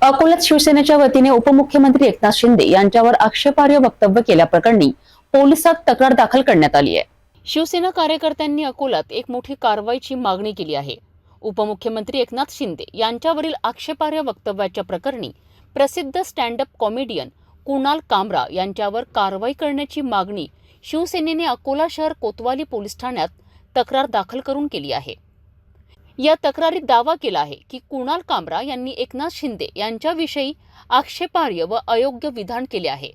अकोल्यात शिवसेनेच्या वतीने उपमुख्यमंत्री एकनाथ शिंदे यांच्यावर आक्षेपार्ह वक्तव्य केल्याप्रकरणी पोलिसात तक्रार दाखल करण्यात आली आहे। शिवसेना कार्यकर्त्यांनी अकोल्यात एक मोठी कारवाईची मागणी केली आहे। उपमुख्यमंत्री एकनाथ शिंदे यांच्यावरील आक्षेपार्ह वक्तव्याच्या प्रकरणी प्रसिद्ध स्टँड अप कॉमेडियन कुणाल कामरा यांच्यावर कारवाई करण्याची मागणी शिवसेनेने अकोला शहर कोतवाली पोलीस ठाण्यात तक्रार दाखल करून केली आहे। या तक्रारीत दावा केला आहे की कुणाल कामरा यांनी एकनाथ शिंदे यांच्याविषयी आक्षेपार्ह व अयोग्य विधान केले आहे।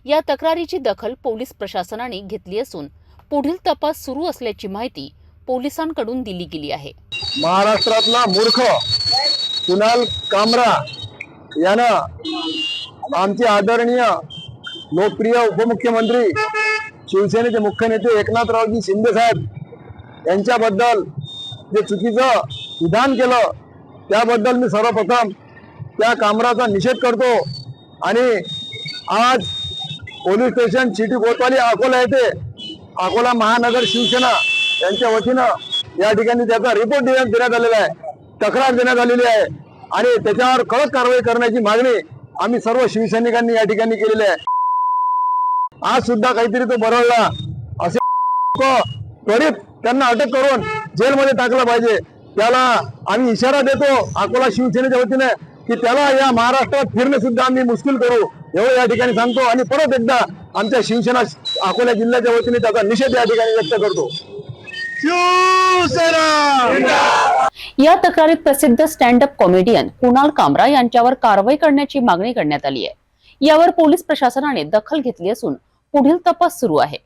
या तक्रारीची दखल पोलीस प्रशासनाने घेतली असून पुढील तपास सुरू असल्याची माहिती पोलिसांकडून दिली गेली आहे। महाराष्ट्रातला मूर्ख कुणाल कामरा यानं आमचे आदरणीय लोकप्रिय उपमुख्यमंत्री शिवसेनेचे मुख्य नेते एकनाथरावजी शिंदे साहेब यांच्याबद्दल जे चुकीचं विधान केलं त्याबद्दल मी सर्वप्रथम त्या कामराचा निषेध करतो आणि आज पोलीस स्टेशन सिटी कोतवाली अकोला येथे अकोला महानगर शिवसेना यांच्या वतीनं या ठिकाणी त्याचा रिपोर्ट देण्यात आलेला आहे, तक्रार देण्यात आलेली आहे आणि त्याच्यावर कडक कारवाई करण्याची मागणी आम्ही सर्व शिवसैनिकांनी या ठिकाणी केलेली आहे। आज सुद्धा काहीतरी तो बरळला असे त्वरित त्यांना अटक करून जेलमध्ये टाकलं पाहिजे। त्याला आम्ही इशारा देतो अकोला शिवसेनेच्या वतीने की त्याला या महाराष्ट्रात फिरणे सुद्धा आम्ही मुश्किल करू एवढं या ठिकाणी सांगतो आणि परत एकदा आमच्या शिवसेना अकोला जिल्ह्याच्या वतीने त्याचा निषेध या ठिकाणी व्यक्त करतो। या तक्रारीत प्रसिद्ध स्टँड अप कॉमेडियन कुणाल कामरा यांच्यावर कारवाई करण्याची मागणी करण्यात आली आहे। यावर पोलीस प्रशासनाने दखल घेतली असून पुढील तपास सुरू आहे।